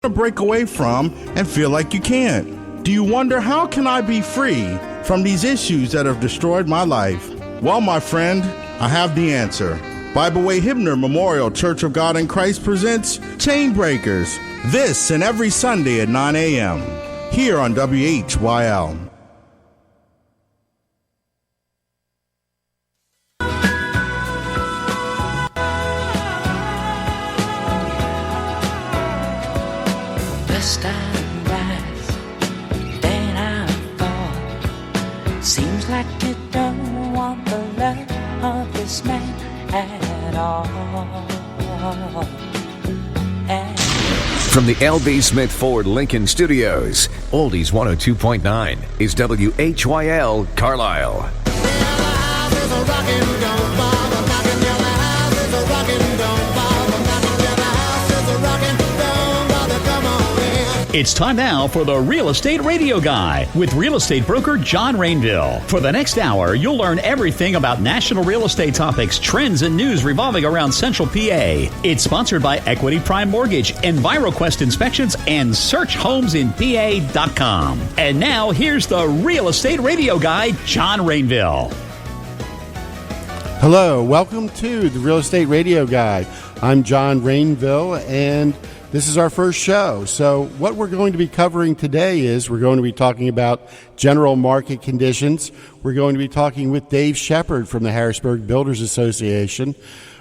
to break away from and feel like you can't? Do you wonder, how can I be free from these issues that have destroyed my life? Well, my friend, I have the answer. Bible Way Hibner Memorial Church of God in Christ presents Chain Breakers, this and every Sunday at 9 a.m. here on WHYL. First I rise, then I fall. Seems like you don't want the love of this man at all. From the L.B. Smith Ford Lincoln Studios, Oldies 102.9 is WHYL Carlisle. It's time now for the Real Estate Radio Guy with real estate broker John Rainville. For the next hour, you'll learn everything about national real estate topics, trends, and news revolving around Central PA. It's sponsored by Equity Prime Mortgage, Enviroquest Inspections, and SearchHomesInPA.com. And now, here's the Real Estate Radio Guy, John Rainville. Hello, welcome to the Real Estate Radio Guy. I'm John Rainville, and this is our first show. So what we're going to be covering today is we're going to be talking about general market conditions. We're going to be talking with Dave Shepherd from the Harrisburg Builders Association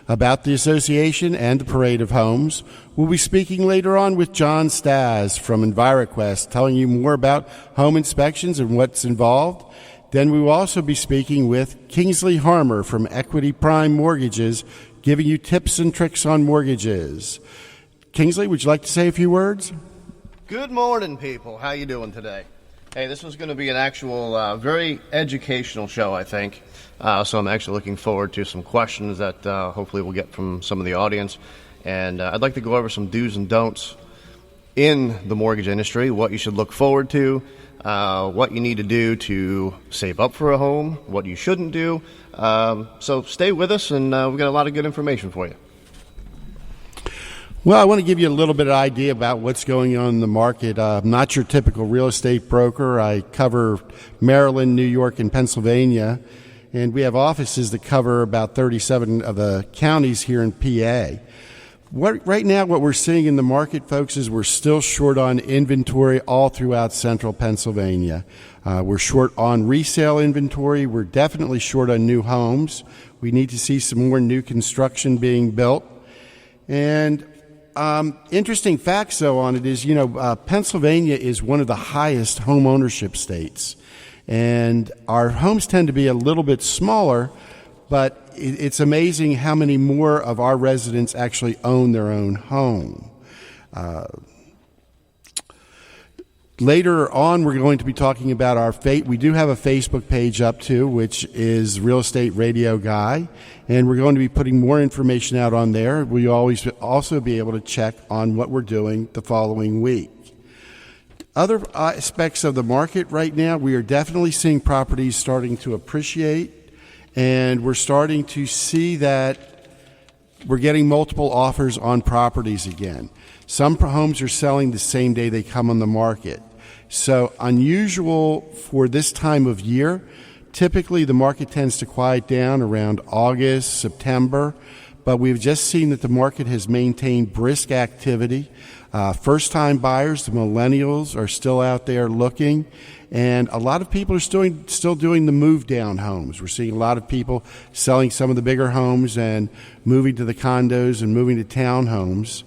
about the association and the Parade of Homes. We'll be speaking later on with John Staz from Enviroquest, telling you more about home inspections and what's involved. Then we will also be speaking with Kinglsey Harmer from Equity Prime Mortgages, giving you tips and tricks on mortgages. Kinglsey, would you like to say a few words? Good morning, people. How you doing today? Hey, this was going to be an actual very educational show, I think. So I'm actually looking forward to some questions that hopefully we'll get from some of the audience. And I'd like to go over some do's and don'ts in the mortgage industry, what you should look forward to, what you need to do to save up for a home, what you shouldn't do. So stay with us, and we've got a lot of good information for you. Well, I want to give you a little bit of idea about what's going on in the market. I'm not your typical real estate broker. I cover Maryland, New York, and Pennsylvania, and we have offices that cover about 37 of the counties here in PA. Right now, what we're seeing in the market, folks, is we're still short on inventory all throughout central Pennsylvania. We're short on resale inventory. We're definitely short on new homes. We need to see some more new construction being built. And interesting facts, though, on it is, Pennsylvania is one of the highest home ownership states. And our homes tend to be a little bit smaller, but it's amazing how many more of our residents actually own their own home. Later on, we're going to be talking about our we do have a Facebook page up too, which is Real Estate Radio Guy, and we're going to be putting more information out on there. We'll always also be able to check on what we're doing the following week. Other aspects of the market right now, we are definitely seeing properties starting to appreciate, and we're starting to see that we're getting multiple offers on properties again. Some homes are selling the same day they come on the market. So unusual for this time of year. Typically, the market tends to quiet down around August, September, but we've just seen that the market has maintained brisk activity. First-time buyers, the millennials, are still out there looking, and a lot of people are still doing the move-down homes. We're seeing a lot of people selling some of the bigger homes and moving to the condos and moving to townhomes.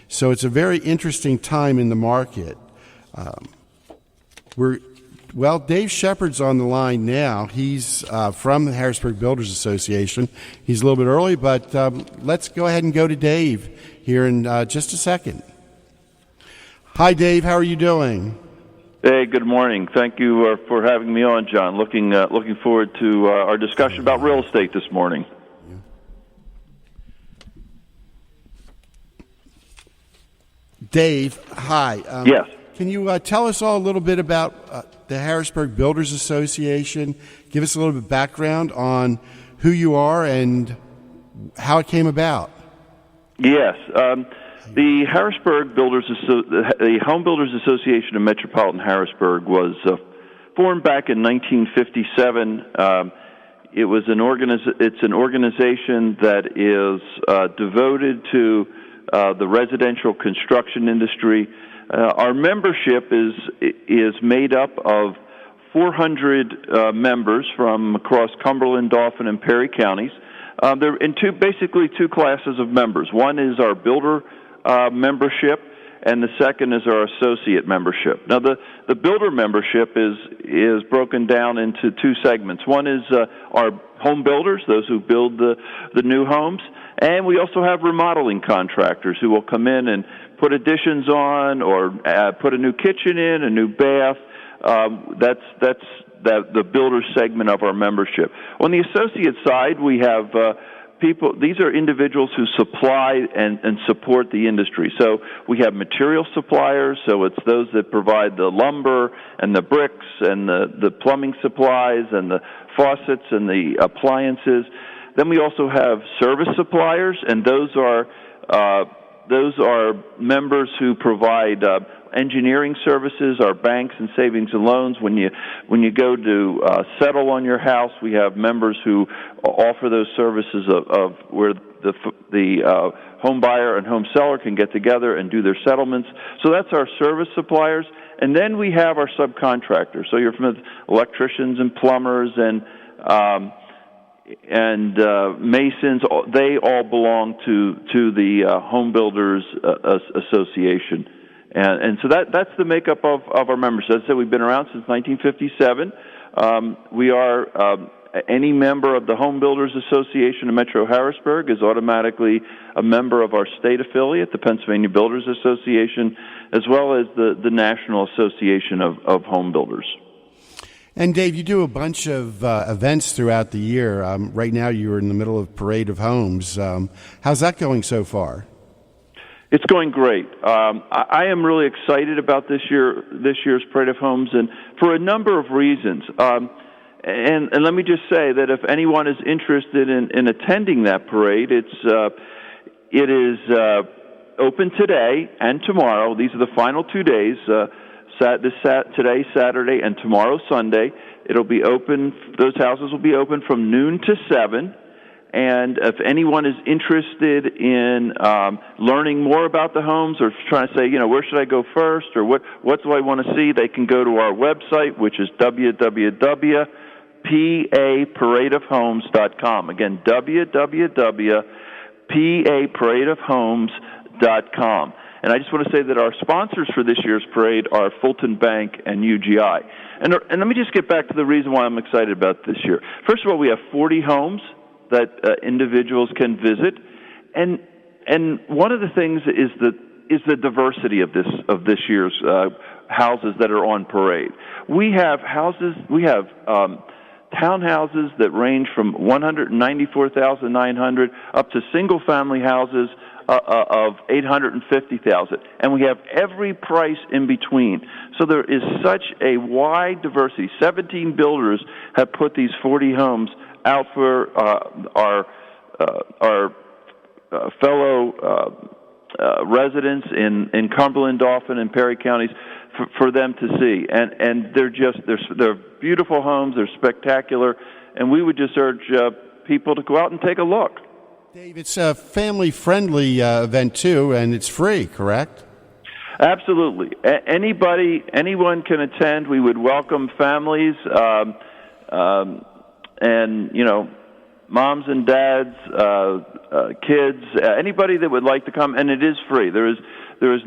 So it's a very interesting time in the market. Dave Shepherd's on the line now. He's from the Harrisburg Builders Association. He's a little bit early, but let's go ahead and go to Dave here in just a second. Hi, Dave. How are you doing? Hey, good morning. Thank you for having me on, John. Looking forward to our discussion about real estate this morning. Dave, hi. Yes. Can you tell us all a little bit about the Harrisburg Builders Association? Give us a little bit of background on who you are and how it came about. Yes. The Harrisburg the Home Builders Association of Metropolitan Harrisburg was formed back in 1957. It's an organization that is devoted to the residential construction industry. Our membership is made up of 400 members from across Cumberland, Dauphin, and Perry counties. They're in basically two classes of members. One is our builder membership, and the second is our associate membership. Now, the builder membership is broken down into two segments. One is our home builders, those who build the new homes, and we also have remodeling contractors who will come in and put additions on or put a new kitchen in, a new bath. That's the builder segment of our membership. On the associate side, we have people. These are individuals who supply and support the industry. So we have material suppliers, so it's those that provide the lumber and the bricks and the plumbing supplies and the faucets and the appliances. Then we also have service suppliers, and those are members who provide engineering services, our banks and savings and loans. When you go to settle on your house, we have members who offer those services of where the home buyer and home seller can get together and do their settlements. So that's our service suppliers. And then we have our subcontractors. So you're from electricians and plumbers and masons. They all belong to the Home Builders Association. And so that's the makeup of our members. As I said, we've been around since 1957. We are any member of the Home Builders Association of Metro Harrisburg is automatically a member of our state affiliate, the Pennsylvania Builders Association, as well as the National Association of Home Builders. And Dave, you do a bunch of events throughout the year. Right now you're in the middle of Parade of Homes. How's that going so far? It's going great. I am really excited about this year's Parade of Homes, and for a number of reasons. And let me just say that if anyone is interested in attending that parade, it is open today and tomorrow. These are the final 2 days. Today, Saturday, and tomorrow, Sunday. It'll be open. Those houses will be open from noon to 7. And if anyone is interested in learning more about the homes or trying to say, where should I go first or what do I want to see, they can go to our website, which is www.paparadeofhomes.com. Again, www.paparadeofhomes.com. And I just want to say that our sponsors for this year's parade are Fulton Bank and UGI. And let me just get back to the reason why I'm excited about this year. First of all, we have 40 homes that individuals can visit, and one of the things is the diversity of this year's houses that are on parade. We have townhouses that range from $194,900 up to single family houses of $850,000, and we have every price in between. So there is such a wide diversity. 17 builders have put these 40 homes out for our fellow residents in Cumberland, Dauphin, and Perry counties for them to see. And they're beautiful homes. They're spectacular, and we would just urge people to go out and take a look. Dave, it's a family-friendly event too, and it's free, correct? Absolutely. Anyone can attend. We would welcome families. And moms and dads, kids, anybody that would like to come, and it is free. There is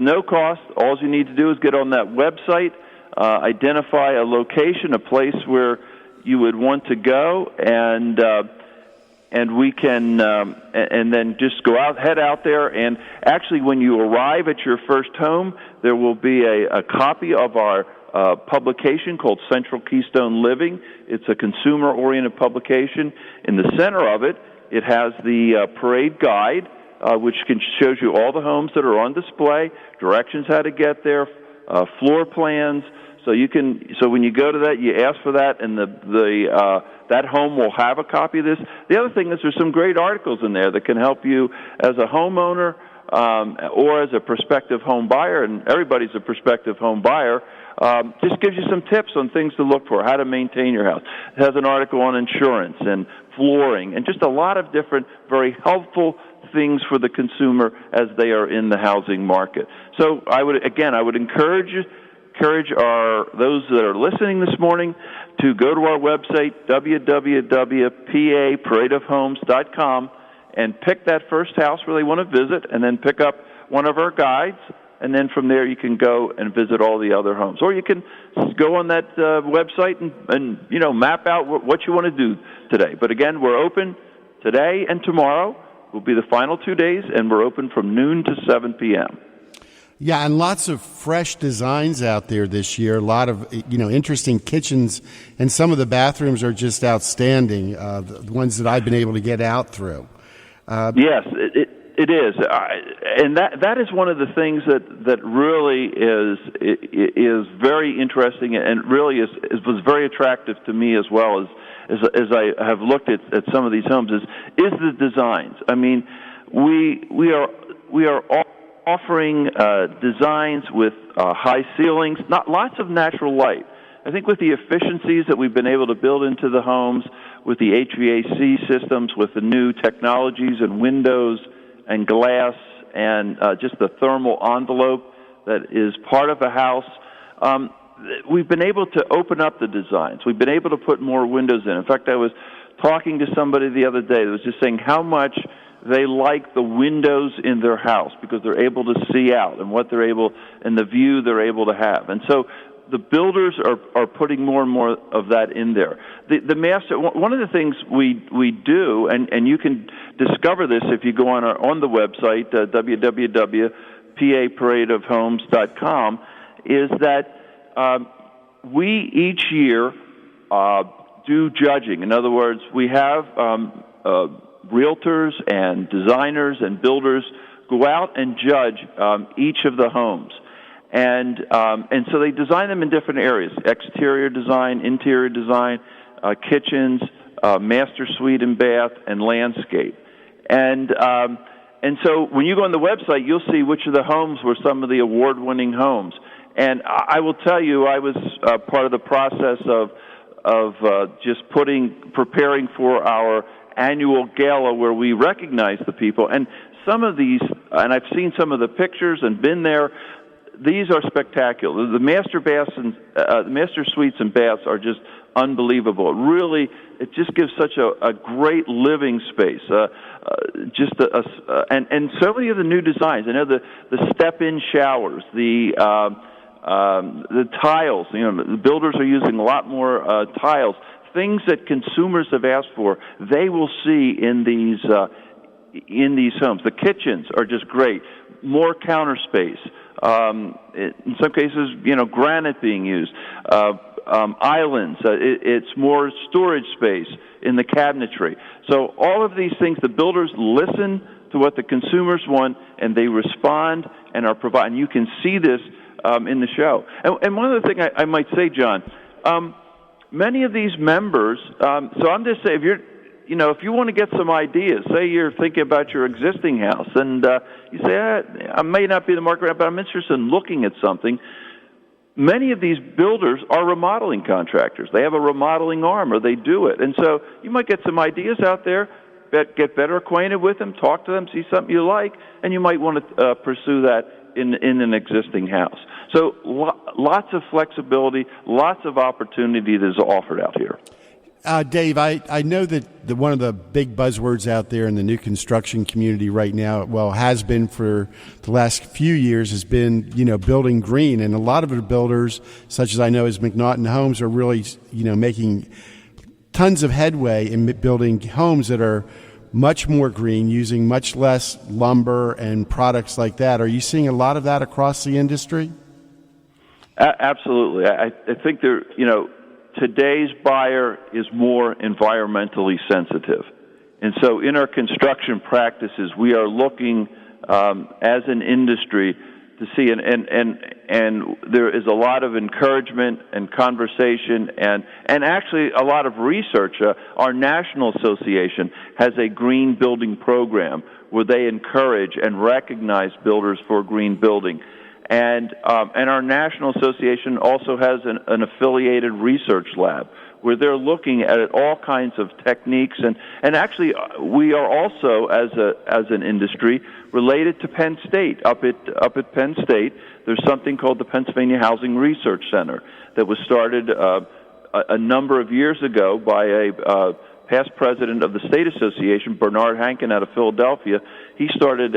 no cost. All you need to do is get on that website, identify a location, a place where you would want to go, and we can, and then just head out there. And actually, when you arrive at your first home, there will be a copy of our publication called Central Keystone Living. It's a consumer-oriented publication. In the center of it, it has the parade guide, which shows you all the homes that are on display, directions how to get there, floor plans. So when you go to that, you ask for that, and that home will have a copy of this. The other thing is there's some great articles in there that can help you as a homeowner or as a prospective home buyer, and everybody's a prospective home buyer, just gives you some tips on things to look for, how to maintain your house. It has an article on insurance and flooring and just a lot of different very helpful things for the consumer as they are in the housing market. So I would encourage those that are listening this morning to go to our website, www.paparadeofhomes.com, and pick that first house where they want to visit, and then pick up one of our guides, and then from there you can go and visit all the other homes. Or you can go on that website and map out what you want to do today. But again, we're open today and tomorrow. Will be the final 2 days, and we're open from noon to 7 p.m. Yeah, and lots of fresh designs out there this year. A lot of interesting kitchens, and some of the bathrooms are just outstanding. The ones that I've been able to get out through. Yes, it is, and that is one of the things that really is very interesting, and really was very attractive to me as well as I have looked at some of these homes is the designs. I mean, we are offering designs with high ceilings, lots of natural light. I think with the efficiencies that we've been able to build into the homes, with the HVAC systems, with the new technologies and windows and glass and just the thermal envelope that is part of a house, we've been able to open up the designs. We've been able to put more windows in. In fact, I was talking to somebody the other day that was just saying how much they like the windows in their house because they're able to see out and the view they're able to have. And so the builders are putting more and more of that in there. The master, one of the things we do, and you can discover this if you go on the website, www.paparadeofhomes.com, is that we each year do judging. In other words, we have realtors and designers and builders go out and judge each of the homes. And so they design them in different areas: exterior design, interior design, kitchens, master suite and bath, and landscape. And so when you go on the website, you'll see which of the homes were some of the award-winning homes. And I will tell you, I was part of the process of just preparing for our annual gala where we recognize the people. And some of these, and I've seen some of the pictures and been there. These are spectacular. The master baths and the master suites and baths are just unbelievable. It just gives such a great living space. And several of the new designs. I know the step-in showers, the tiles. The builders are using a lot more tiles. Things that consumers have asked for, they will see in these homes. The kitchens are just great. More counter space. In some cases, granite being used. Islands. It's more storage space in the cabinetry. So all of these things, the builders listen to what the consumers want, and they respond and are providing. You can see this in the show. And one other thing I might say, John, many of these members. So I'm just saying, if you want to get some ideas, say you're thinking about your existing house, and you say, I may not be the market, but I'm interested in looking at something. Many of these builders are remodeling contractors. They have a remodeling arm, or they do it. And so you might get some ideas out there, get better acquainted with them, talk to them, see something you like, and you might want to pursue that in an existing house. So lots of flexibility, lots of opportunity that is offered out here. Dave, I know that one of the big buzzwords out there in the new construction community right now, has been for the last few years, has been, building green. And a lot of the builders, such as I know as McNaughton Homes, are really, making tons of headway in building homes that are much more green, using much less lumber and products like that. Are you seeing a lot of that across the industry? Absolutely. I think today's buyer is more environmentally sensitive. And so in our construction practices, we are looking as an industry to see, and there is a lot of encouragement and conversation and actually a lot of research. Our national association has a green building program where they encourage and recognize builders for green building. And our national association also has an affiliated research lab where they're looking at all kinds of techniques. And actually, we are also, as an industry, related to Penn State. Up at Penn State, there's something called the Pennsylvania Housing Research Center that was started a number of years ago by a past president of the State Association, Bernard Hankin, out of Philadelphia. He started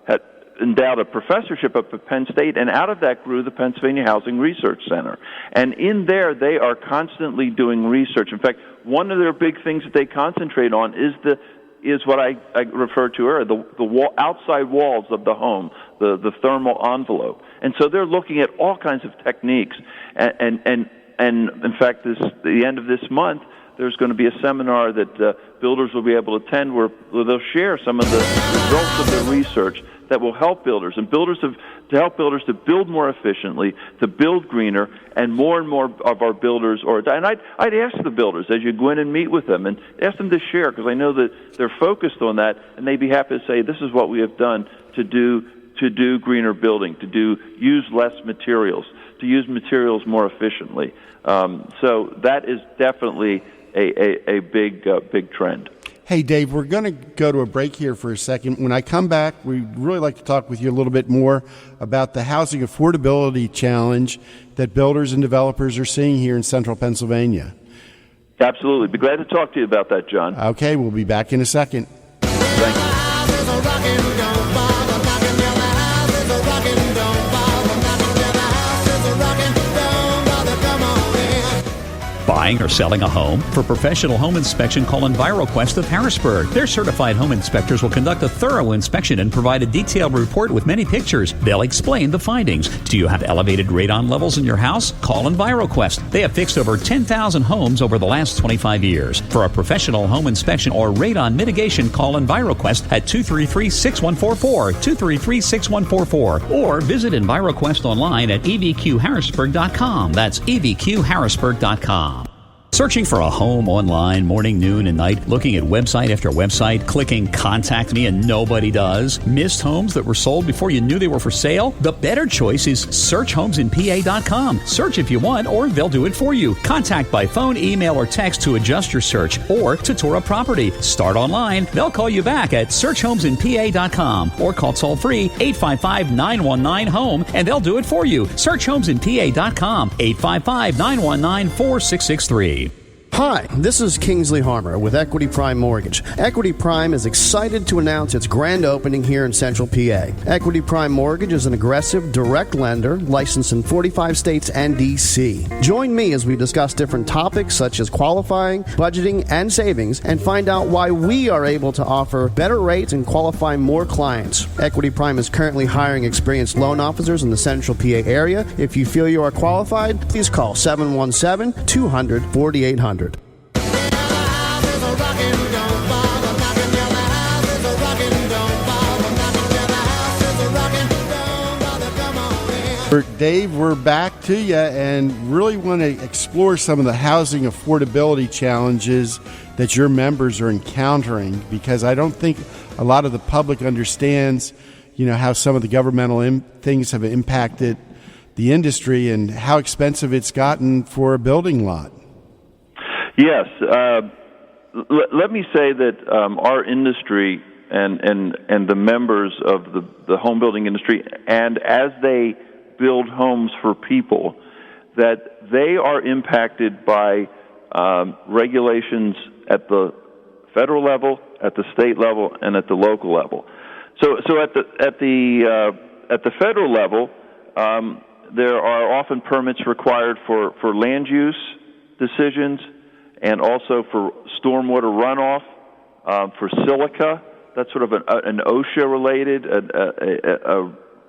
had endowed a professorship up at Penn State, and out of that grew the Pennsylvania Housing Research Center. And in there, they are constantly doing research. In fact, one of their big things that they concentrate on is what I referred to earlier, the outside walls of the home, the thermal envelope. And so they're looking at all kinds of techniques. And in fact, the end of this month, there's going to be a seminar that builders will be able to attend where they'll share some of the results of their research that will help builders and to help builders to build more efficiently, to build greener, and more of our builders and I'd ask the builders as you go in and meet with them and ask them to share, because I know that they're focused on that, and they'd be happy to say, this is what we have done to do greener building, use less materials, to use materials more efficiently. So that is definitely a big trend. Hey, Dave, we're going to go to a break here for a second. When I come back, we'd really like to talk with you a little bit more about the housing affordability challenge that builders and developers are seeing here in central Pennsylvania. Absolutely. Be glad to talk to you about that, John. Okay, we'll be back in a second. Thank you. Buying or selling a home? For professional home inspection, call Enviroquest of Harrisburg. Their certified home inspectors will conduct a thorough inspection and provide a detailed report with many pictures. They'll explain the findings. Do you have elevated radon levels in your house? Call Enviroquest. They have fixed over 10,000 homes over the last 25 years. For a professional home inspection or radon mitigation, call Enviroquest at 233-6144, 233-6144, or visit Enviroquest online at evqharrisburg.com. That's evqharrisburg.com. Searching for a home online morning, noon, and night, looking at website after website, clicking contact me and nobody does? Missed homes that were sold before you knew they were for sale? The better choice is searchhomesinpa.com. Search if you want, or they'll do it for you. Contact by phone, email, or text to adjust your search or to tour a property. Start online. They'll call you back at searchhomesinpa.com or call toll-free 855-919-HOME and they'll do it for you. Searchhomesinpa.com, 855-919-4663. Hi, this is Kinglsey Harmer with Equity Prime Mortgage. Equity Prime is excited to announce its grand opening here in Central PA. Equity Prime Mortgage is an aggressive, direct lender licensed in 45 states and D.C. Join me as we discuss different topics such as qualifying, budgeting, and savings, and find out why we are able to offer better rates and qualify more clients. Equity Prime is currently hiring experienced loan officers in the Central PA area. If you feel you are qualified, please call 717-200-4800. Dave, we're back to you and really want to explore some of the housing affordability challenges that your members are encountering, because I don't think a lot of the public understands, how some of the governmental things have impacted the industry and how expensive it's gotten for a building lot. Yes. Let me say that our industry and the members of the home building industry, and as they build homes for people, that they are impacted by regulations at the federal level, at the state level, and at the local level. So at the federal level, there are often permits required for land use decisions, and also for stormwater runoff, for silica. That's sort of an OSHA-related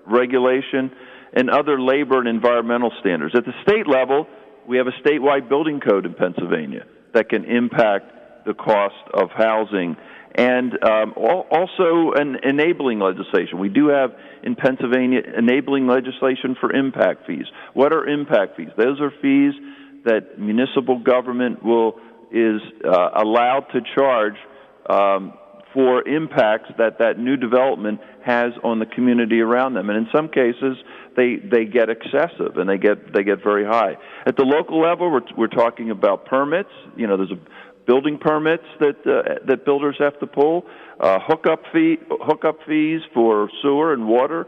regulation, and other labor and environmental standards. At the state level, we have a statewide building code in Pennsylvania that can impact the cost of housing, and also an enabling legislation. We do have in Pennsylvania enabling legislation for impact fees. What are impact fees? Those are fees that municipal government is allowed to charge for impacts that new development has on the community around them. And in some cases, they get excessive and they get very high. At the local level, we're talking about permits. There's building permits that builders have to pull, hookup fees for sewer and water,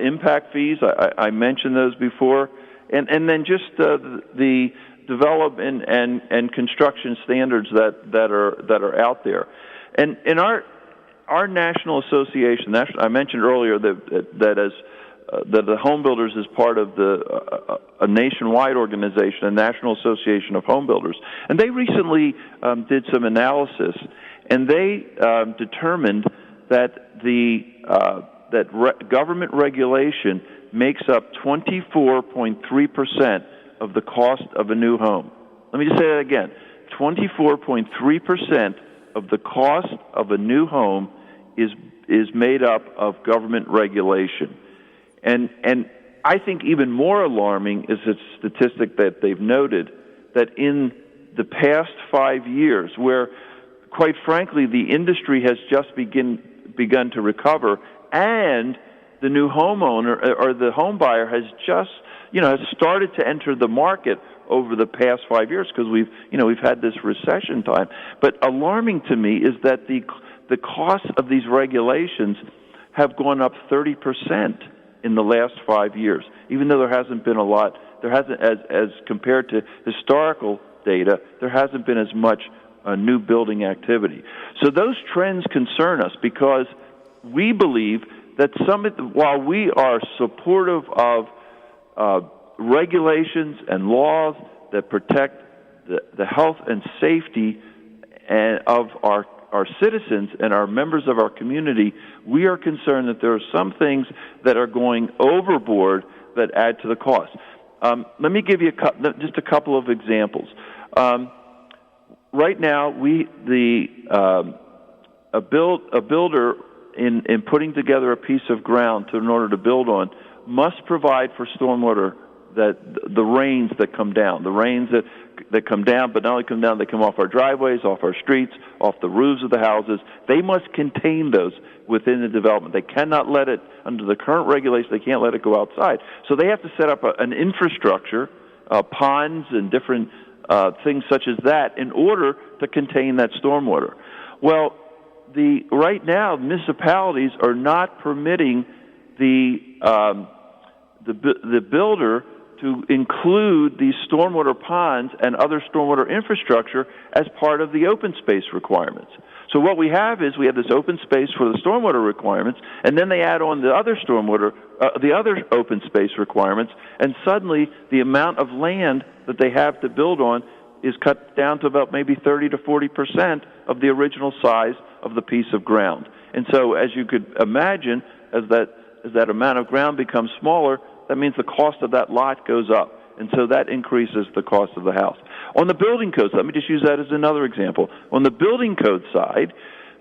impact fees. I mentioned those before, and then just the development and construction standards that are out there. And in our national association, I mentioned earlier that the Home Builders is part of a nationwide organization, a National Association of Home Builders, and they recently did some analysis, and they determined that government regulation makes up 24.3% of the cost of a new home. Let me just say that again: 24.3% of the cost of a new home is made up of government regulation. And I think even more alarming is a statistic that they've noted, that in the past 5 years, where, quite frankly, the industry has just begun to recover, and the new homeowner or the home buyer has just has started to enter the market over the past 5 years, because we've had this recession time. But alarming to me is that the cost of these regulations have gone up 30% in the last 5 years, even though there hasn't been a lot. There hasn't, as compared to historical data, there hasn't been as much new building activity. So those trends concern us, because we believe that while we are supportive of regulations and laws that protect the health and safety of our citizens and our members of our community, we are concerned that there are some things that are going overboard that add to the cost. Let me give you just a couple of examples. Right now, a builder in putting together a piece of ground in order to build on must provide for stormwater, that the rains that come down, that come down, but not only come down, they come off our driveways, off our streets, off the roofs of the houses. They must contain those within the development. They cannot let it, under the current regulations, they can't let it go outside. So they have to set up an infrastructure, ponds and different things such as that, in order to contain that stormwater. Well, right now, municipalities are not permitting the builder to include these stormwater ponds and other stormwater infrastructure as part of the open space requirements. So what we have is this open space for the stormwater requirements, and then they add on the other the other open space requirements, and suddenly the amount of land that they have to build on is cut down to about maybe 30 to 40% of the original size of the piece of ground. And so, as you could imagine, as that amount of ground becomes smaller, that means the cost of that lot goes up. And so that increases the cost of the house. On the building codes, let me just use that as another example. On the building code side,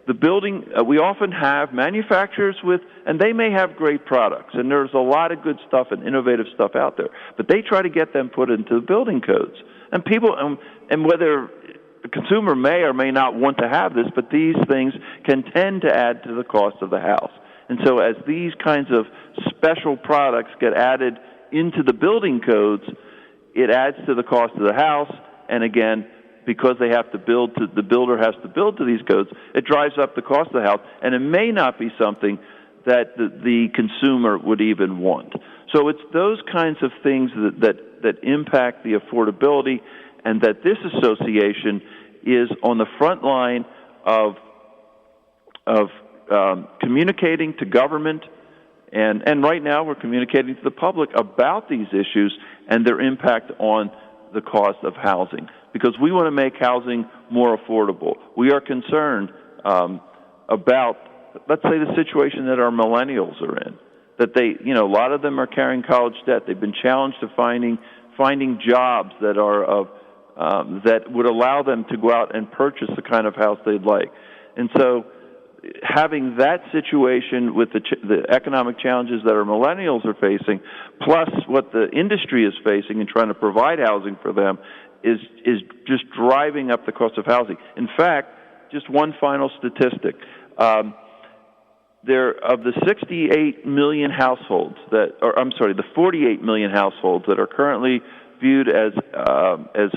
we often have manufacturers and they may have great products, and there's a lot of good stuff and innovative stuff out there, but they try to get them put into the building codes. And people, and whether the consumer may or may not want to have this, but these things can tend to add to the cost of the house. And so as these kinds of special products get added into the building codes, it adds to the cost of the house. And again, because the builder has to build to these codes, it drives up the cost of the house. And it may not be something that the consumer would even want. So it's those kinds of things that impact the affordability, and that this association is on the front line of communicating to government, and right now we're communicating to the public about these issues and their impact on the cost of housing, because we want to make housing more affordable. We are concerned about, let's say, the situation that our millennials are in, that a lot of them are carrying college debt. They've been challenged to finding jobs that are that would allow them to go out and purchase the kind of house they'd like. And so having that situation with the economic challenges that our millennials are facing, plus what the industry is facing and trying to provide housing for them, is just driving up the cost of housing. In fact, just one final statistic. There of the 68 million households the 48 million households that are currently viewed as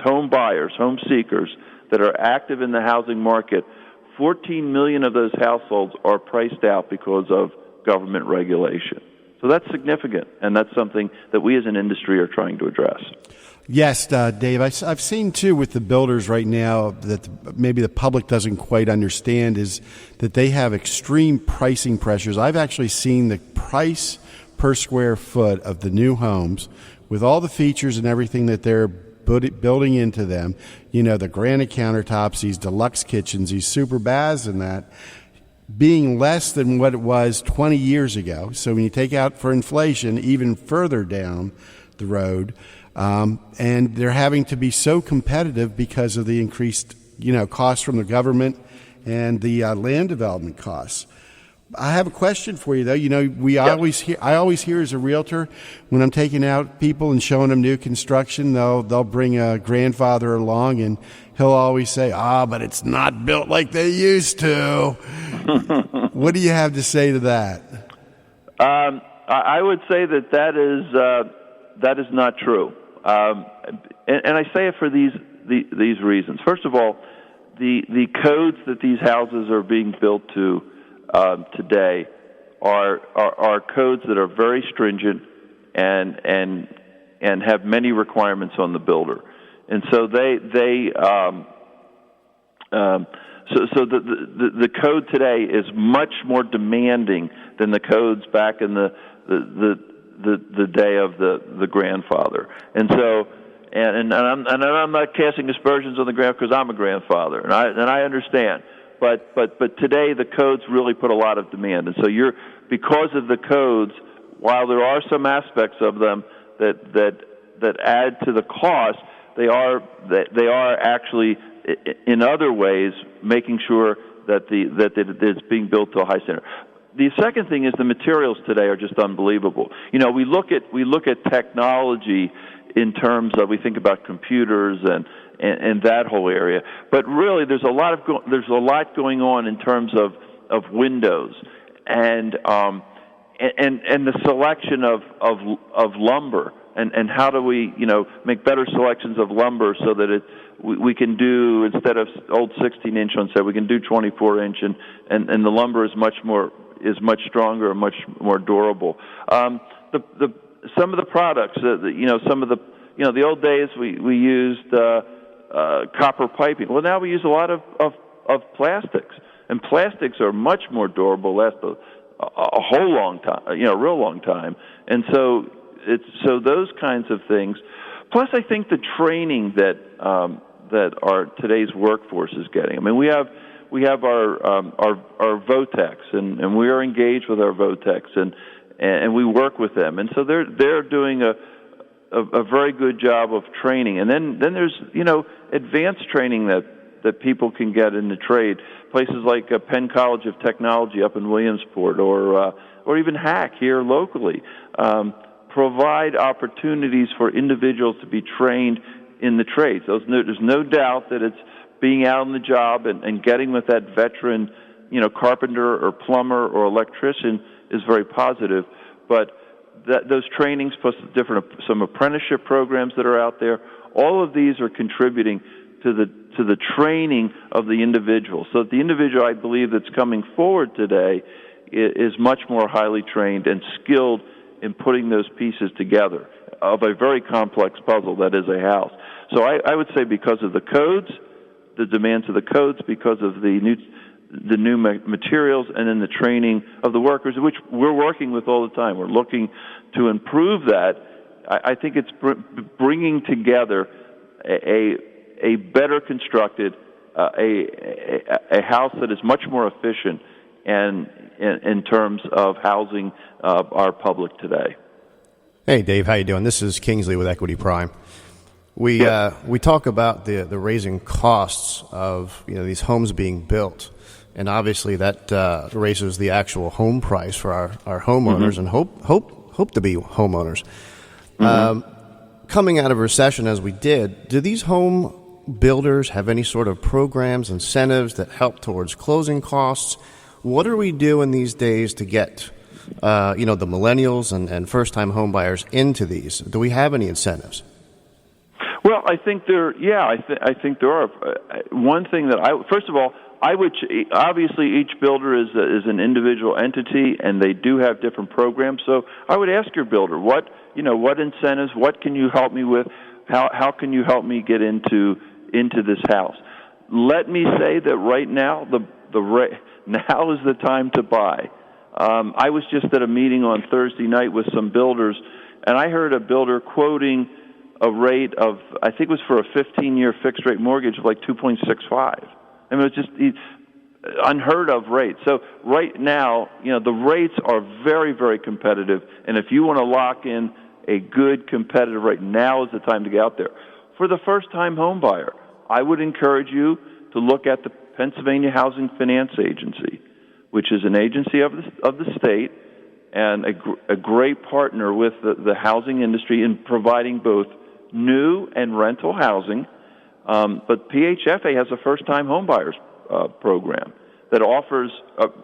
home buyers, home seekers that are active in the housing market. 14 million of those households are priced out because of government regulation. So that's significant, and that's something that we as an industry are trying to address. Yes, Dave, I've seen, too, with the builders right now that maybe the public doesn't quite understand is that they have extreme pricing pressures. I've actually seen the price per square foot of the new homes with all the features and everything that they're building into them, the granite countertops, these deluxe kitchens, these super baths and that, being less than what it was 20 years ago. So when you take out for inflation even further down the road, and they're having to be so competitive because of the increased, costs from the government and the land development costs. I have a question for you, though. I always hear as a realtor when I'm taking out people and showing them new construction, they'll bring a grandfather along, and he'll always say, but it's not built like they used to. What do you have to say to that? I would say that is not true, and I say it for these reasons. First of all, the codes that these houses are being built to today are codes that are very stringent and have many requirements on the builder, and so the code today is much more demanding than the codes back in the day of the grandfather, and so and I'm not casting aspersions on the grandfather because I'm a grandfather, and I understand. But today the codes really put a lot of demand, and so because of the codes, while there are some aspects of them that add to the cost, they are actually in other ways making sure that it's being built to a high standard. The second thing is the materials today are just unbelievable. We look at technology in terms of, we think about computers and that whole area, but really there's a lot going on in terms of windows and the selection of lumber and how do we make better selections of lumber so that we can do, instead of old 16-inch on set, we can do 24-inch and the lumber is much stronger and much more durable. Some of the products, the old days we used copper piping. Well, now we use a lot of plastics, and plastics are much more durable, last a whole long time, a real long time. And so those kinds of things. Plus, I think the training that our today's workforce is getting. I mean, we have our VOTECs, and we are engaged with our VOTECs, and we work with them, and so they're doing a very good job of training. And then there's advanced training that people can get in the trade. Places like Penn College of Technology up in Williamsport, or even Hack here locally, provide opportunities for individuals to be trained in the trades. There's no doubt that it's being out on the job and getting with that veteran, carpenter or plumber or electrician is very positive. But those trainings plus some apprenticeship programs that are out there, all of these are contributing to the training of the individual. So the individual, I believe, that's coming forward today is much more highly trained and skilled in putting those pieces together of a very complex puzzle that is a house. So I would say because of the codes, the demands of the codes, because of the new materials, and then the training of the workers, which we're working with all the time. We're looking to improve that. I think it's bringing together a better constructed, a house that is much more efficient and in terms of housing our public today. Hey, Dave, how you doing? This is Kinglsey with Equity Prime. We talk about the raising costs of these homes being built, and obviously that raises the actual home price for our homeowners, and hope to be homeowners. Coming out of a recession as we did, do these home builders have any sort of programs, incentives that help towards closing costs, What are we doing these days to get, the millennials and first-time home buyers into these? Do we have any incentives? Well, I think I think there are. One thing that first of all, obviously each builder is an individual entity, and they do have different programs. So I would ask your builder, what incentives, what can you help me with? How can you help me get into this house? Let me say that right now, now is the time to buy. I was just at a meeting on Thursday night with some builders, and I heard a builder quoting a rate of, I think it was for a 15-year fixed-rate mortgage of like 2.65. I mean, it was just unheard of rates. So right now, the rates are very, very competitive, and if you want to lock in a good competitive rate, now is the time to get out there. For the first-time home buyer, I would encourage you to look at the Pennsylvania Housing Finance Agency, which is an agency of the state and a great partner with the housing industry in providing both new and rental housing. But PHFA has a first-time home buyers program that offers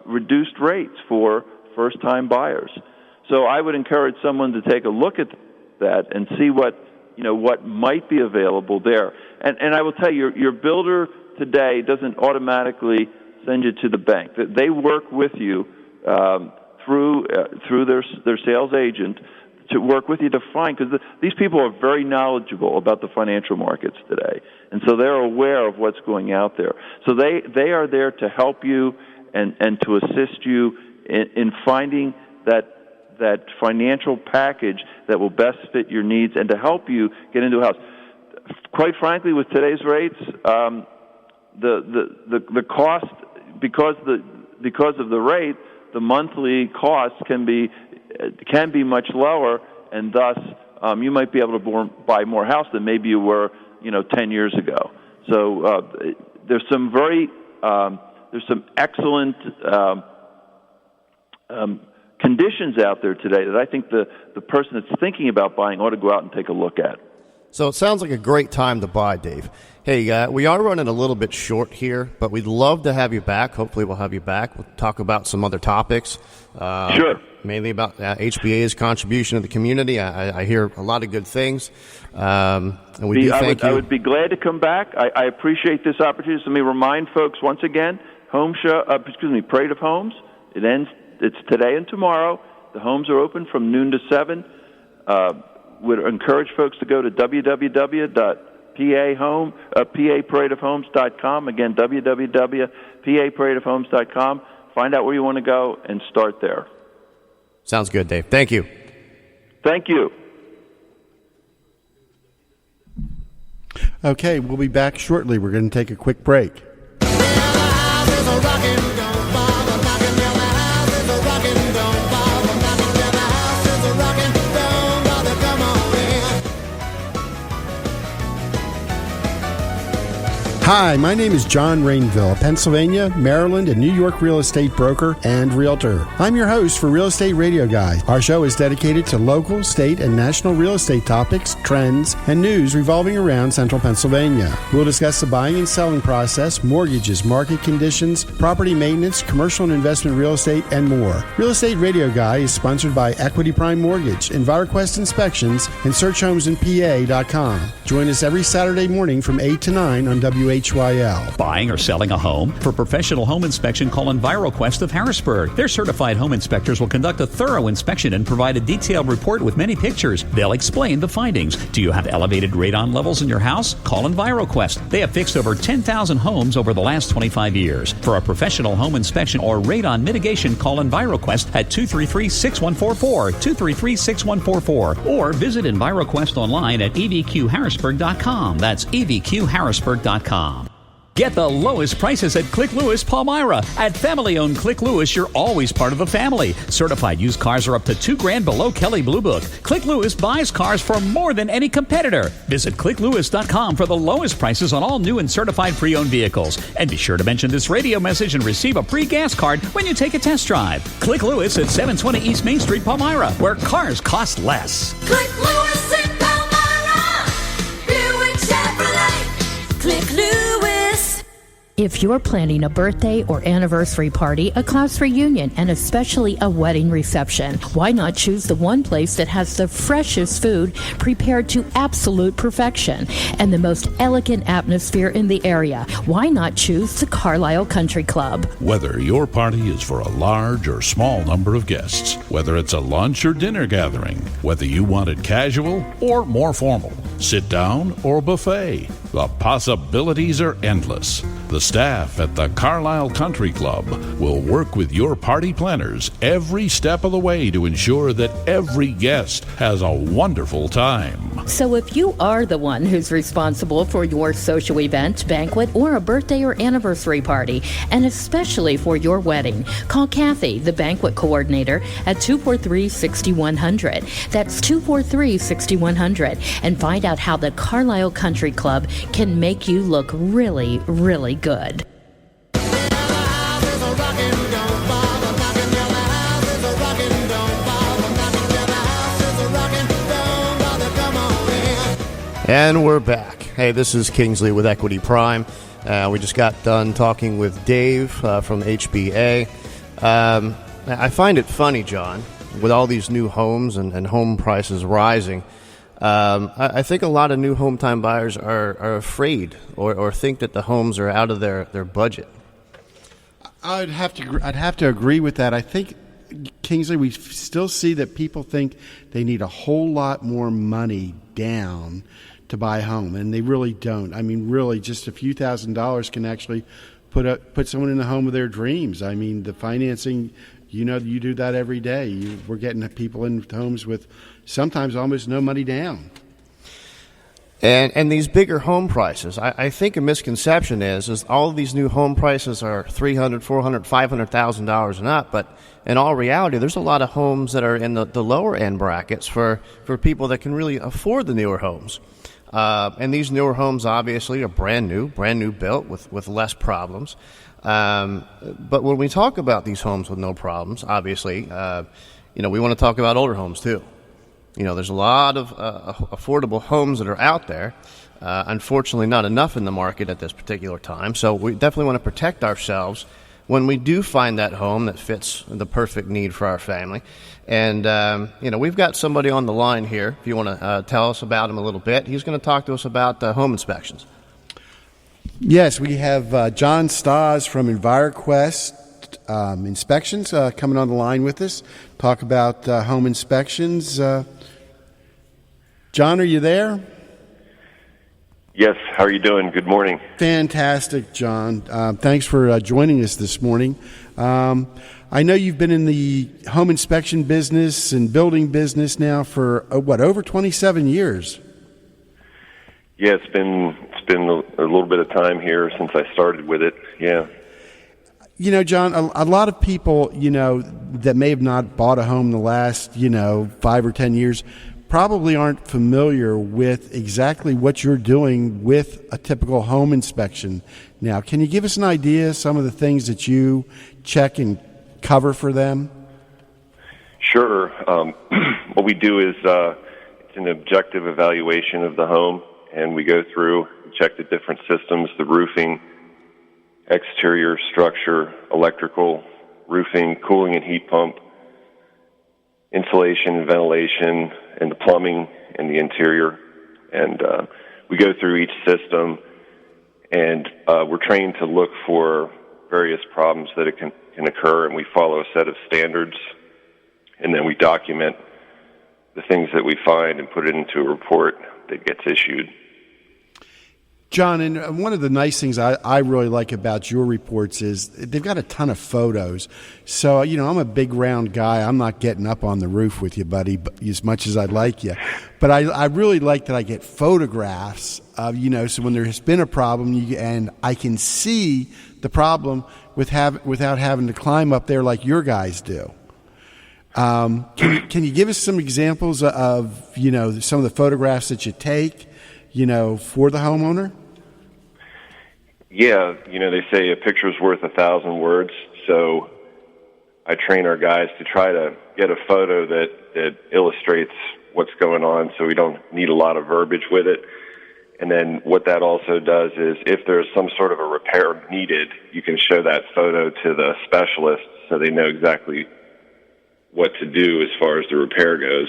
reduced rates for first-time buyers. So I would encourage someone to take a look at that and see what might be available there. And I will tell you, your builder today doesn't automatically send you to the bank. They work with you through their sales agent to work with you to find, because these people are very knowledgeable about the financial markets today, and so they're aware of what's going out there. So they are there to help you and to assist you in finding that financial package that will best fit your needs and to help you get into a house. Quite frankly, with today's rates, the cost, because of the rate, the monthly cost can be much lower, and thus you might be able to buy more house than maybe you were 10 years ago. So there's some excellent conditions out there today that I think the person that's thinking about buying ought to go out and take a look at. So it sounds like a great time to buy, Dave. Hey, we are running a little bit short here, but we'd love to have you back. Hopefully we'll have you back. We'll talk about some other topics. Sure. Mainly about HBA's contribution to the community. I hear a lot of good things. And we do thank you. I would be glad to come back. I appreciate this opportunity. So let me remind folks once again, Parade of Homes. It's today and tomorrow. The homes are open from noon to 7. Would encourage folks to go to www.paparadeofhomes.com. Again, www.paparadeofhomes.com. Find out where you want to go and start there. Sounds good, Dave. Thank you. Thank you. Okay, we'll be back shortly. We're going to take a quick break. Hi, my name is John Rainville, a Pennsylvania, Maryland, and New York real estate broker and realtor. I'm your host for Real Estate Radio Guy. Our show is dedicated to local, state, and national real estate topics, trends, and news revolving around central Pennsylvania. We'll discuss the buying and selling process, mortgages, market conditions, property maintenance, commercial and investment real estate, and more. Real Estate Radio Guy is sponsored by Equity Prime Mortgage, Enviroquest Inspections, and SearchHomesInPA.com. Join us every Saturday morning from 8 to 9 on WHYL. Buying or selling a home? For professional home inspection, call Enviroquest of Harrisburg. Their certified home inspectors will conduct a thorough inspection and provide a detailed report with many pictures. They'll explain the findings. Do you have elevated radon levels in your house? Call Enviroquest. They have fixed over 10,000 homes over the last 25 years. For a professional home inspection or radon mitigation, call Enviroquest at 233-6144, 233-6144, or visit Enviroquest online at evqharrisburg.com. That's evqharrisburg.com. Get the lowest prices at Click Lewis Palmyra. At family-owned Click Lewis, you're always part of the family. Certified used cars are up to $2,000 below Kelley Blue Book. Click Lewis buys cars for more than any competitor. Visit clicklewis.com for the lowest prices on all new and certified pre-owned vehicles. And be sure to mention this radio message and receive a free gas card when you take a test drive. Click Lewis at 720 East Main Street, Palmyra, where cars cost less. Click Lewis in Palmyra. Buick Chevrolet. Click Lewis. If you're planning a birthday or anniversary party, a class reunion, and especially a wedding reception, why not choose the one place that has the freshest food prepared to absolute perfection and the most elegant atmosphere in the area? Why not choose the Carlisle Country Club? Whether your party is for a large or small number of guests, whether it's a lunch or dinner gathering, whether you want it casual or more formal, sit down or buffet, the possibilities are endless. The staff at the Carlisle Country Club will work with your party planners every step of the way to ensure that every guest has a wonderful time. So if you are the one who's responsible for your social event, banquet, or a birthday or anniversary party, and especially for your wedding, call Kathy, the banquet coordinator, at 243-6100. That's 243-6100, and find out how the Carlisle Country Club can make you look really, really good. And we're back. Hey, this is Kingsley with Equity Prime. We just got done talking with Dave from HBA. I find it funny, John, with all these new homes and home prices rising. I think a lot of new home-time buyers are afraid or think that the homes are out of their budget. I'd have to agree with that. I think, Kingsley, we still see that people think they need a whole lot more money down to buy a home, and they really don't. I mean, really, just a few $1,000s can actually put someone in the home of their dreams. I mean, the financing, you do that every day. We're getting people in homes with sometimes almost no money down. And these bigger home prices, I think a misconception is all of these new home prices are $300,000, $400,000, $500,000 and up, but in all reality, there's a lot of homes that are in the lower end brackets for people that can really afford the newer homes. And these newer homes obviously are brand new built with less problems. But when we talk about these homes with no problems, obviously, we want to talk about older homes too. There's a lot of affordable homes that are out there. Unfortunately, not enough in the market at this particular time. So we definitely want to protect ourselves when we do find that home that fits the perfect need for our family. And, we've got somebody on the line here. If you want to tell us about him a little bit, he's going to talk to us about home inspections. Yes, we have John Staz from Enviroquest Inspections coming on the line with us. Talk about home inspections. John, are you there? Yes, how are you doing? Good morning. Fantastic, John. Thanks for joining us this morning. I know you've been in the home inspection business and building business now for, over 27 years? Yeah, it's been a little bit of time here since I started with it, yeah. John, a lot of people, that may have not bought a home in the last, 5 or 10 years probably aren't familiar with exactly what you're doing with a typical home inspection. Now, can you give us an idea, some of the things that you check and cover for them? Sure. What we do is it's an objective evaluation of the home, and we go through and check the different systems, the roofing, exterior structure, electrical, roofing, cooling and heat pump, insulation, ventilation, and the plumbing and the interior. And we go through each system, and we're trained to look for various problems that it can occur, and we follow a set of standards, and then we document the things that we find and put it into a report that gets issued. John, and one of the nice things I really like about your reports is they've got a ton of photos. So, I'm a big round guy. I'm not getting up on the roof with you, buddy, as much as I'd like you. But I really like that I get photographs of, so when there has been a problem and I can see the problem without having to climb up there like your guys do. Can you give us some examples of, some of the photographs that you take, for the homeowner? Yeah, they say a picture's worth 1,000 words, so I train our guys to try to get a photo that illustrates what's going on, so we don't need a lot of verbiage with it. And then what that also does is if there's some sort of a repair needed, you can show that photo to the specialist so they know exactly what to do as far as the repair goes.